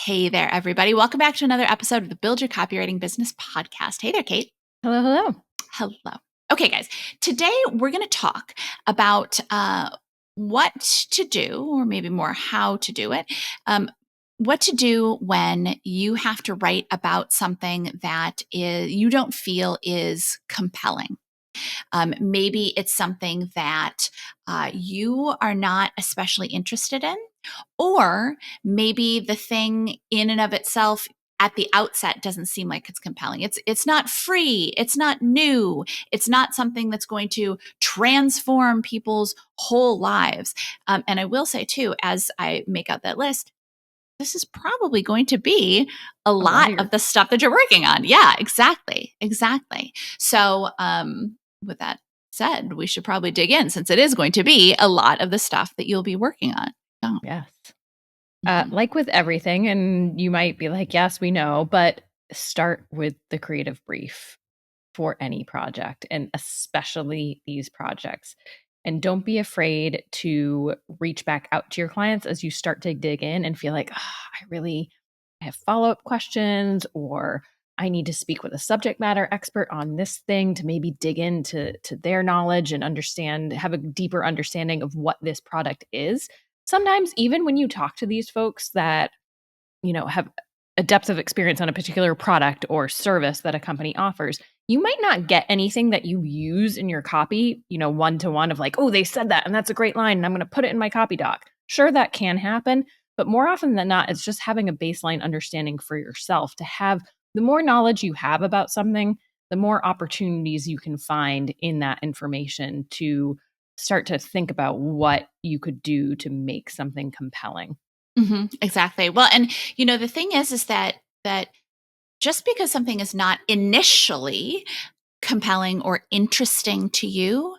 Hey there, everybody. Welcome back to another episode of the Build Your Copywriting Business podcast. Hey there, Kate. Hello, hello. Hello. Okay, guys. Today we're going to talk about what to do, or maybe more how to do it. What to do when you have to write about something that you don't feel is compelling. Maybe it's something that you are not especially interested in, or maybe the thing in and of itself at the outset doesn't seem like it's compelling. It's not free. It's not new. It's not something that's going to transform people's whole lives. And I will say too, as I make out that list, this is probably going to be a lot of the stuff that you're working on. Yeah, exactly. So with that said, we should probably dig in, since it is going to be a lot of the stuff that you'll be working on. Oh. Yes. Like with everything, and you might be like, yes, we know, but start with the creative brief for any project, and especially these projects. And don't be afraid to reach back out to your clients as you start to dig in and feel like, I have follow-up questions, or I need to speak with a subject matter expert on this thing to maybe dig into their knowledge and have a deeper understanding of what this product is. Sometimes even when you talk to these folks that, have a depth of experience on a particular product or service that a company offers, you might not get anything that you use in your copy, one-to-one of like, oh, they said that and that's a great line and I'm going to put it in my copy doc. Sure, that can happen, but more often than not, it's just having a baseline understanding for yourself. To have the more knowledge you have about something, the more opportunities you can find in that information to start to think about what you could do to make something compelling. Mm-hmm, exactly. Well, and the thing is that just because something is not initially compelling or interesting to you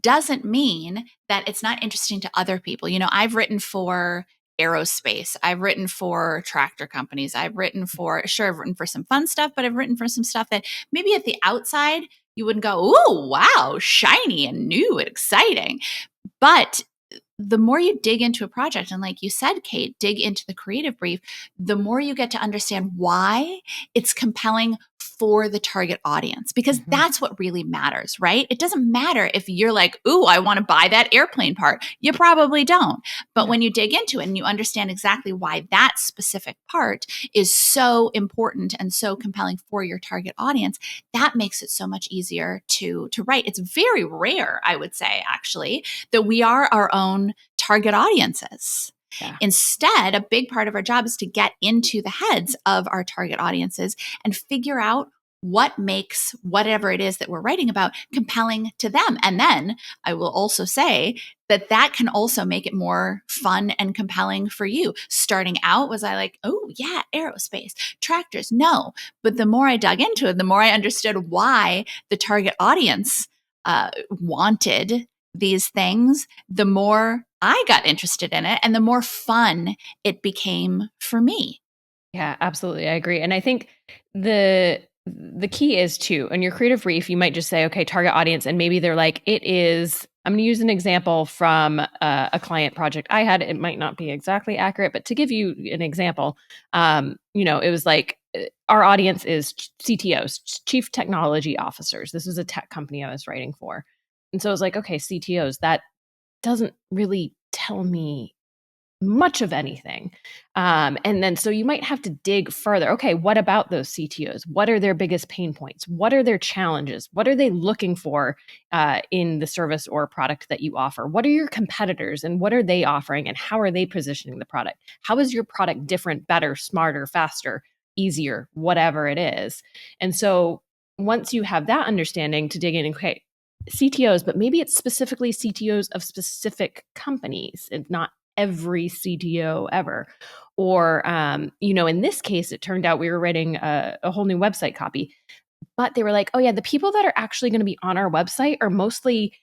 doesn't mean that it's not interesting to other people. I've written for aerospace. I've written for tractor companies. I've written for some fun stuff, but I've written for some stuff that maybe at the outside you wouldn't go, "Ooh, wow, shiny and new and exciting." But the more you dig into a project, and like you said, Kate, dig into the creative brief, the more you get to understand why it's compelling for the target audience, because that's what really matters, right? It doesn't matter if you're like, ooh, I want to buy that airplane part. You probably don't. But when you dig into it and you understand exactly why that specific part is so important and so compelling for your target audience, that makes it so much easier to write. It's very rare, I would say, actually, that we are our own target audiences. Yeah. Instead, a big part of our job is to get into the heads of our target audiences and figure out what makes whatever it is that we're writing about compelling to them. And then I will also say that can also make it more fun and compelling for you. Starting out, was I like, oh yeah, aerospace, tractors? No. But the more I dug into it, the more I understood why the target audience wanted these things, the more I got interested in it and the more fun it became for me. Yeah, absolutely. I agree. And I think the key is too, in your creative brief, you might just say, okay, target audience. And maybe they're like, I'm going to use an example from a client project I had. It might not be exactly accurate, but to give you an example, it was like, our audience is CTOs, chief technology officers. This was a tech company I was writing for. And so I was like, okay, CTOs, that doesn't really tell me much of anything. And then so you might have to dig further. Okay, what about those CTOs? What are their biggest pain points? What are their challenges? What are they looking for in the service or product that you offer? What are your competitors and what are they offering and how are they positioning the product? How is your product different, better, smarter, faster, easier, whatever it is? And so once you have that understanding, to dig in, okay, CTOs, but maybe it's specifically CTOs of specific companies and not every CTO ever. Or, in this case, it turned out we were writing a whole new website copy, but they were like, oh yeah, the people that are actually going to be on our website are mostly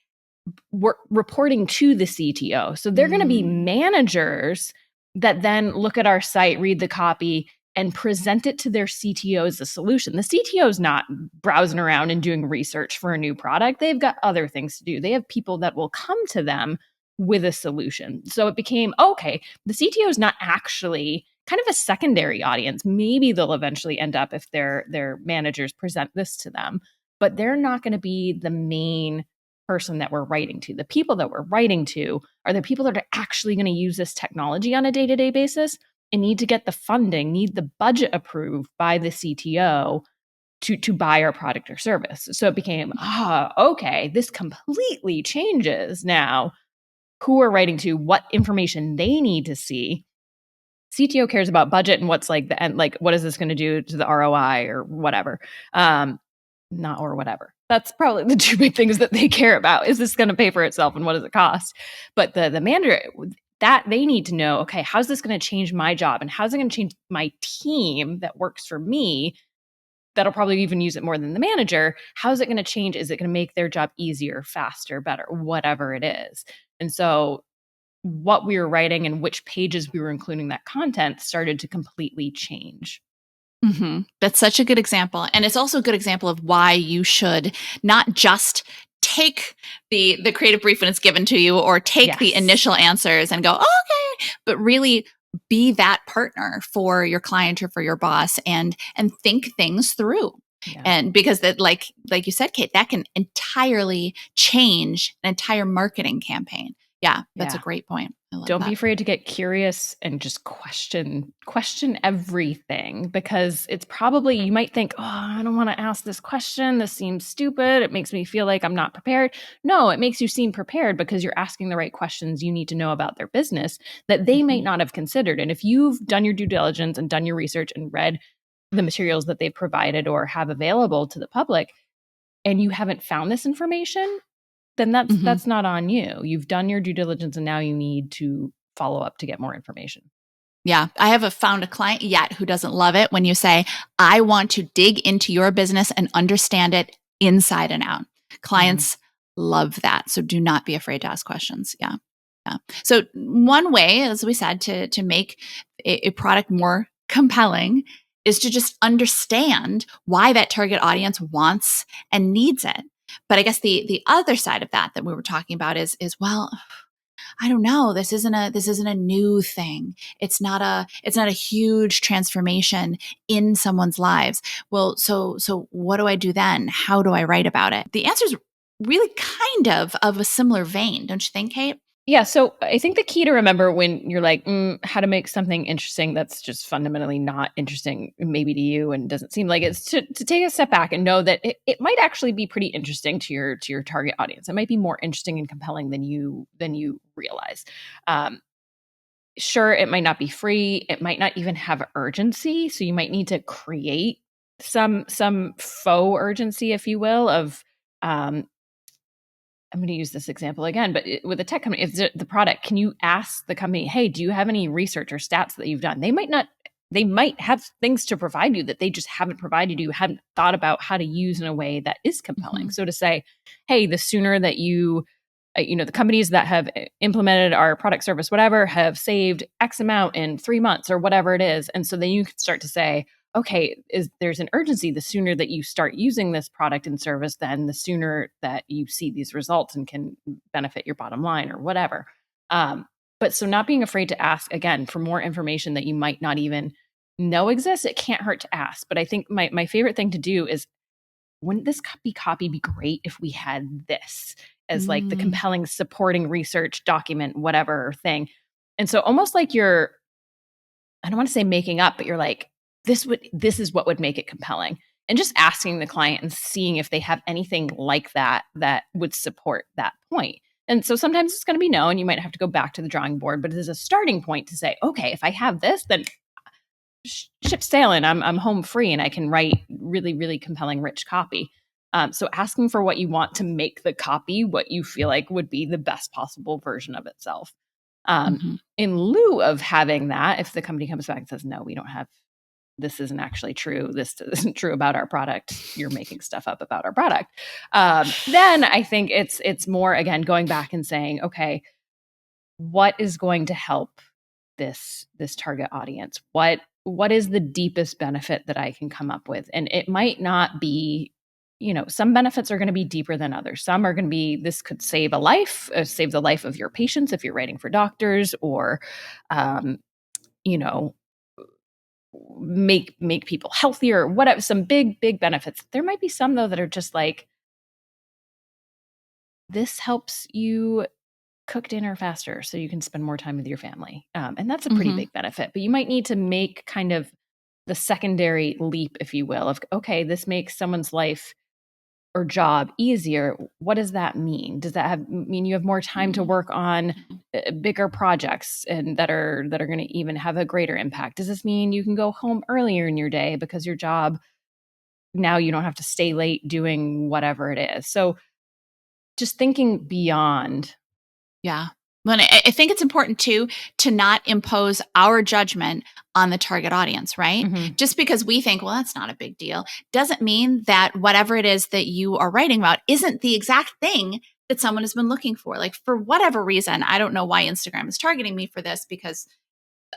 reporting to the CTO. So they're going to be managers that then look at our site, read the copy, and present it to their CTO as a solution. The CTO is not browsing around and doing research for a new product. They've got other things to do. They have people that will come to them with a solution. So it became, okay, the CTO is not actually kind of a secondary audience. Maybe they'll eventually end up, if their managers present this to them, but they're not going to be the main person that we're writing to. The people that we're writing to are the people that are actually going to use this technology on a day-to-day basis and need to get the funding, need the budget approved by the CTO to buy our product or service. So it became, okay, this completely changes now who we're writing to, what information they need to see. CTO cares about budget and what's like the end, like what is this going to do to the ROI or whatever. Not or whatever. That's probably the two big things that they care about. Is this going to pay for itself and what does it cost? But the manager, that they need to know, okay, how's this going to change my job and how's it going to change my team that works for me? That'll probably even use it more than the manager. How's it going to change? Is it going to make their job easier, faster, better, whatever it is? And so what we were writing and which pages we were including that content started to completely change. Mm-hmm. That's such a good example. And it's also a good example of why you should not just take the creative brief when it's given to you or take the initial answers and go, oh, okay, but really be that partner for your client or for your boss and think things through. Yeah. And because that, like you said, Kate, that can entirely change an entire marketing campaign. Yeah, that's a great point. Don't be afraid to get curious and just question everything, because it's probably, you might think, oh, I don't want to ask this question. This seems stupid. It makes me feel like I'm not prepared. No, it makes you seem prepared because you're asking the right questions you need to know about their business that they might not have considered. And if you've done your due diligence and done your research and read the materials that they've provided or have available to the public, and you haven't found this information, then that's not on you. You've done your due diligence and now you need to follow up to get more information. Yeah. I haven't found a client yet who doesn't love it when you say, I want to dig into your business and understand it inside and out. Clients love that. So do not be afraid to ask questions. Yeah. Yeah. So one way, as we said, to make a product more compelling is to just understand why that target audience wants and needs it. But I guess the other side of that we were talking about is well, I don't know. This isn't a new thing. It's not a huge transformation in someone's lives. Well, so what do I do then? How do I write about it? The answer is really kind of a similar vein, don't you think, Kate? Yeah. So I think the key to remember when you're like, how to make something interesting that's just fundamentally not interesting, maybe to you, and doesn't seem like it's to take a step back and know that it might actually be pretty interesting to your target audience. It might be more interesting and compelling than you realize. Sure, it might not be free. It might not even have urgency. So you might need to create some faux urgency, if you will, of I'm going to use this example again, but with a tech company, if the product, can you ask the company, hey, do you have any research or stats that you've done? They might have things to provide you that they just haven't provided you, haven't thought about how to use in a way that is compelling. So to say, hey, the sooner that you, the companies that have implemented our product, service, whatever, have saved X amount in 3 months or whatever it is. And so then you can start to say, okay, there's an urgency. The sooner that you start using this product and service, then the sooner that you see these results and can benefit your bottom line or whatever. But so not being afraid to ask, again, for more information that you might not even know exists, it can't hurt to ask. But I think my favorite thing to do is, wouldn't this copy be great if we had this as like the compelling supporting research document, whatever thing? And so almost like I don't want to say making up, but you're like, this is what would make it compelling. And just asking the client and seeing if they have anything like that would support that point. And so sometimes it's going to be no, and you might have to go back to the drawing board, but it is a starting point to say, okay, if I have this, then ship sailing, I'm home free and I can write really, really compelling, rich copy. So asking for what you want to make the copy what you feel like would be the best possible version of itself. In lieu of having that, if the company comes back and says, no, we don't have, this isn't actually true, this isn't true about our product, you're making stuff up about our product, then I think it's more, again, going back and saying, okay, what is going to help this target audience? What is the deepest benefit that I can come up with? And it might not be, some benefits are going to be deeper than others. Some are going to be, this could save a life, save the life of your patients if you're writing for doctors, or, make people healthier, whatever, some big benefits. There might be some though that are just like, this helps you cook dinner faster so you can spend more time with your family. And that's a pretty big benefit, but you might need to make kind of the secondary leap, if you will, of, okay, this makes someone's life or job easier. What does that mean? Does that mean you have more time to work on bigger projects and that are going to even have a greater impact? Does this mean you can go home earlier in your day because your job, now you don't have to stay late doing whatever it is? So just thinking beyond. Yeah. Well, I think it's important too to not impose our judgment on the target audience, right? Mm-hmm. Just because we think, well, that's not a big deal, doesn't mean that whatever it is that you are writing about isn't the exact thing that someone has been looking for. Like, for whatever reason, I don't know why Instagram is targeting me for this, because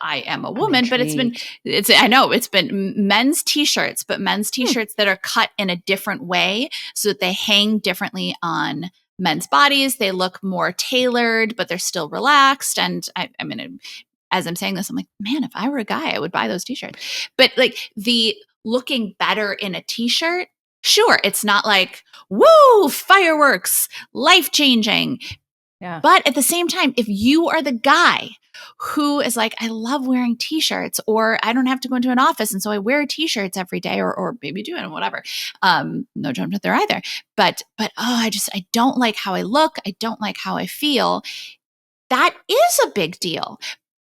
I am a woman, but I know it's been men's t-shirts, but men's t-shirts that are cut in a different way so that they hang differently on men's bodies. They look more tailored, but they're still relaxed. And I mean, as I'm saying this, I'm like, man, if I were a guy, I would buy those t-shirts. But like, the looking better in a t-shirt, sure, it's not like, woo, fireworks, life-changing. Yeah. But at the same time, if you are the guy who is like, I love wearing t-shirts, or I don't have to go into an office, and so I wear t-shirts every day, or maybe do it, whatever. No judgment there either. But I don't like how I look. I don't like how I feel. That is a big deal.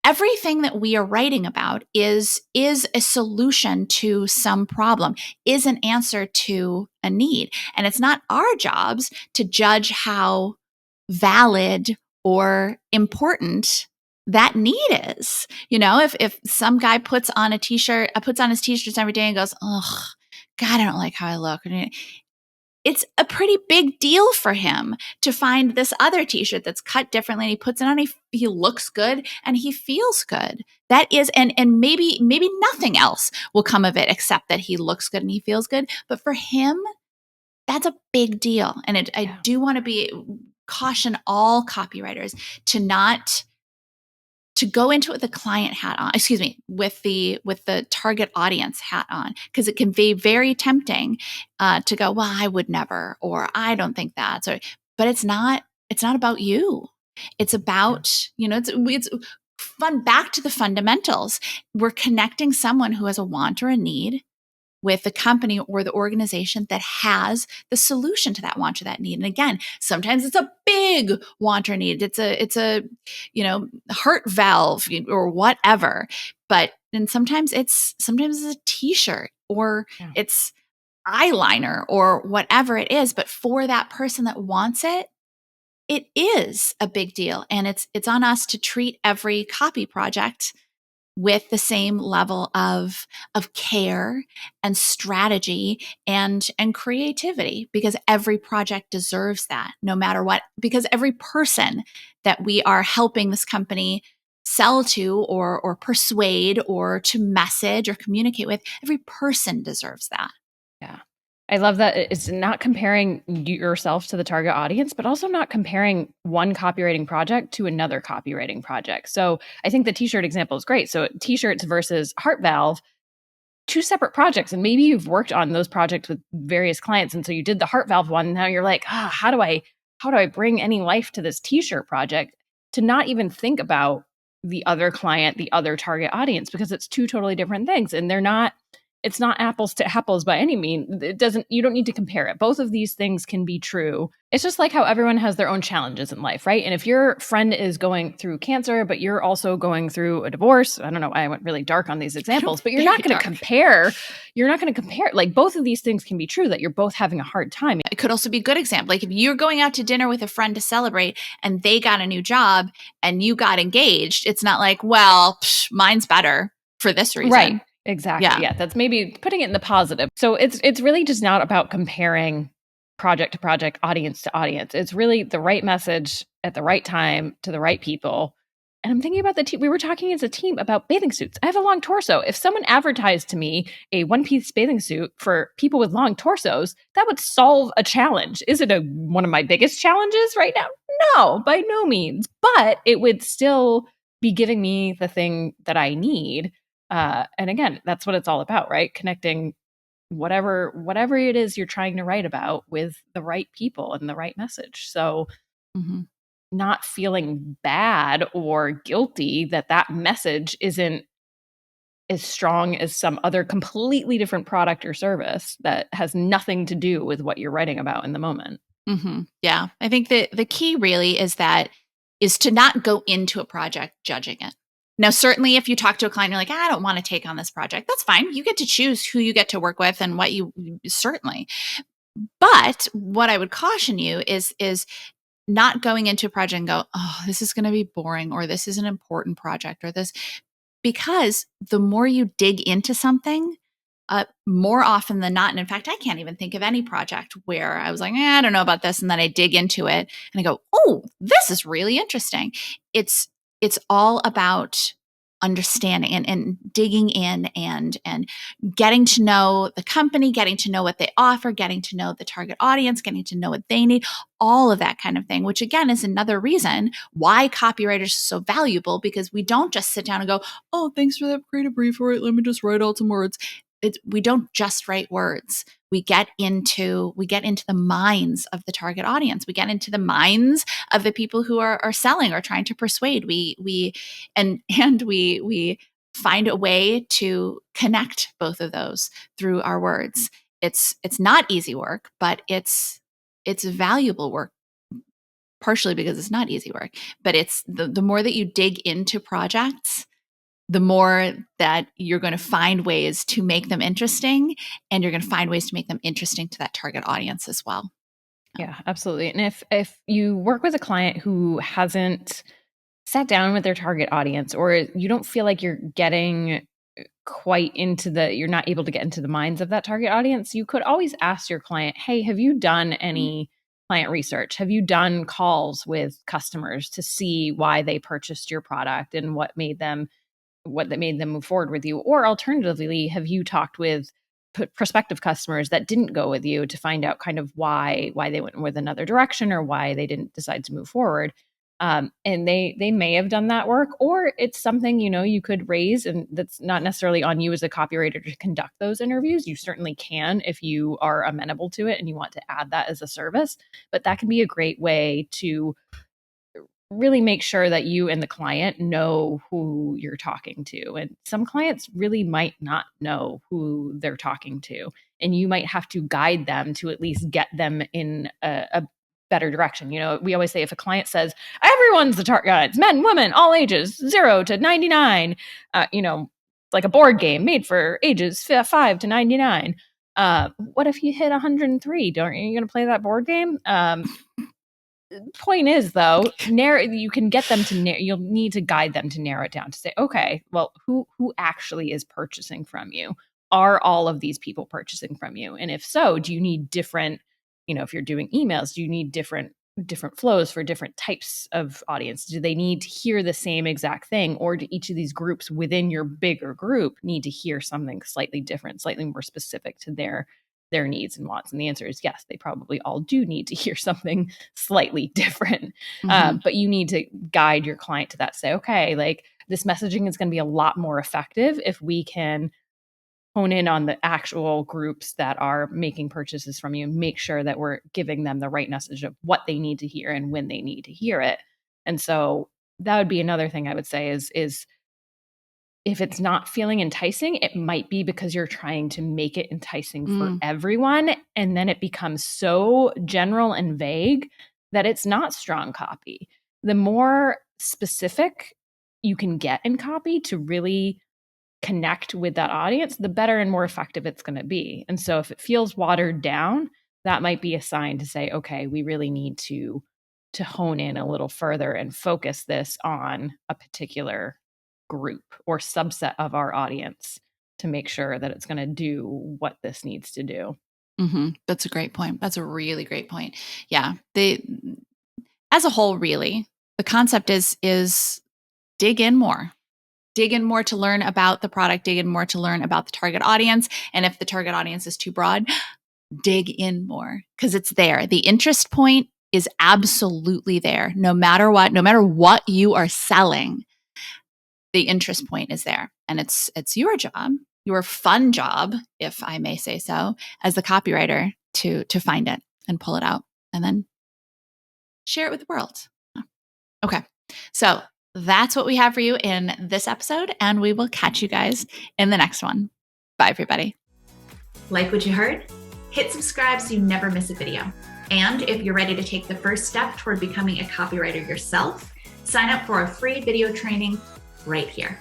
Everything that we are writing about is a solution to some problem, is an answer to a need. And it's not our jobs to judge how valid or important that need is. You know, if some guy puts on his t-shirts every day and goes, oh, God, I don't like how I look. It's a pretty big deal for him to find this other t-shirt that's cut differently, and he puts it on, he looks good and he feels good. That is, and maybe nothing else will come of it except that he looks good and he feels good. But for him, that's a big deal. And I do want to caution all copywriters to go into it with the client hat on, with the target audience hat on, because it can be very tempting to go, well, I would never, or I don't think that's, but it's not about you. It's about, it's fun, back to the fundamentals. We're connecting someone who has a want or a need with the company or the organization that has the solution to that want or that need. And again, sometimes it's a big want or need. It's a heart valve or whatever. But then sometimes it's a t-shirt, or it's eyeliner, or whatever it is. But for that person that wants it, it is a big deal. And it's on us to treat every copy project with the same level of care and strategy and creativity, because every project deserves that, no matter what, because every person that we are helping this company sell to, or persuade, or to message or communicate with, every person deserves that. Yeah. I love that it's not comparing yourself to the target audience, but also not comparing one copywriting project to another copywriting project. So I think the t-shirt example is great. So t-shirts versus heart valve, two separate projects. And maybe you've worked on those projects with various clients. And so you did the heart valve one. And now you're like, how do I bring any life to this t-shirt project, to not even think about the other client, the other target audience, because it's two totally different things. And it's not apples to apples by any means. You don't need to compare it. Both of these things can be true. It's just like how everyone has their own challenges in life, right? And if your friend is going through cancer, but you're also going through a divorce, I don't know, I went really dark on these examples, but you're not going to compare. You're not going to compare. Like, both of these things can be true, that you're both having a hard time. It could also be a good example. Like, if you're going out to dinner with a friend to celebrate and they got a new job and you got engaged, it's not like, well, mine's better for this reason. Right. Exactly. Yeah. That's maybe putting it in the positive. So it's really just not about comparing project to project, audience to audience. It's really the right message at the right time to the right people. And I'm thinking about the team. We were talking as a team about bathing suits. I have a long torso. If someone advertised to me a one-piece bathing suit for people with long torsos, that would solve a challenge. Is it one of my biggest challenges right now? No, by no means. But it would still be giving me the thing that I need. And again, that's what it's all about, right? Connecting whatever it is you're trying to write about with the right people and the right message. So Mhm. not feeling bad or guilty that that message isn't as strong as some other completely different product or service that has nothing to do with what you're writing about in the moment. Yeah. I think the key really is to not go into a project judging it. Now, certainly if you talk to a client, you're like, I don't want to take on this project. That's fine. You get to choose who you get to work with and what you certainly. But what I would caution you is not going into a project and go, oh, this is going to be boring, or this is an important project, or this, because the more you dig into something, more often than not, and in fact, I can't even think of any project where I was like, I don't know about this, and then I dig into it and I go, oh, this is really interesting. It's all about understanding and digging in and getting to know the company, getting to know what they offer, getting to know the target audience, getting to know what they need, all of that kind of thing, which again is another reason why copywriters are so valuable, because we don't just sit down and go, oh, thanks for that creative brief. All right, let me just write out some words. We don't just write words. We get into the minds of the target audience. We get into the minds of the people who are selling or trying to persuade. We find a way to connect both of those through our words. It's not easy work, but it's valuable work, partially because it's not easy work. But it's the more that you dig into projects, the more that you're going to find ways to make them interesting, and you're going to find ways to make them interesting to that target audience as well. Yeah, absolutely. And if you work with a client who hasn't sat down with their target audience, or you don't feel like you're getting quite into you're not able to get into the minds of that target audience, you could always ask your client, hey, have you done any client research? Have you done calls with customers to see why they purchased your product and what that made them move forward with you? Or alternatively, have you talked with prospective customers that didn't go with you to find out kind of why they went with another direction or why they didn't decide to move forward? And they may have done that work, or it's something you could raise, and that's not necessarily on you as a copywriter to conduct those interviews. You certainly can if you are amenable to it and you want to add that as a service, but that can be a great way to really make sure that you and the client know who you're talking to. And some clients really might not know who they're talking to, and you might have to guide them to at least get them in a better direction. We always say if a client says, everyone's the target, it's men, women, all ages, 0 to 99, like a board game made for ages 5 to 99. What if you hit 103? Are you going to play that board game? Point is, though, you can get them to you'll need to guide them to narrow it down to say, okay, well, who actually is purchasing from you? Are all of these people purchasing from you? And if so, do you need different, if you're doing emails, do you need different flows for different types of audience? Do they need to hear the same exact thing, or do each of these groups within your bigger group need to hear something slightly different, slightly more specific to their needs and wants? And the answer is yes, they probably all do need to hear something slightly different. Mm-hmm. But you need to guide your client to that. Say, okay, like this messaging is going to be a lot more effective if we can hone in on the actual groups that are making purchases from you, and make sure that we're giving them the right message of what they need to hear and when they need to hear it. And so that would be another thing I would say is if it's not feeling enticing, it might be because you're trying to make it enticing for everyone. And then it becomes so general and vague that it's not strong copy. The more specific you can get in copy to really connect with that audience, the better and more effective it's going to be. And so if it feels watered down, that might be a sign to say, okay, we really need to hone in a little further and focus this on a particular group or subset of our audience to make sure that it's going to do what this needs to do. That's a great point. That's a really great point. Yeah. As a whole, really, the concept is dig in more. Dig in more to learn about the product, dig in more to learn about the target audience. And if the target audience is too broad, dig in more, because it's there. The interest point is absolutely there. No matter what you are selling, the interest point is there. And it's your job, your fun job, if I may say so, as the copywriter to find it and pull it out and then share it with the world. Okay. So that's what we have for you in this episode, and we will catch you guys in the next one. Bye, everybody. Like what you heard? Hit subscribe so you never miss a video. And if you're ready to take the first step toward becoming a copywriter yourself, sign up for a free video training right here.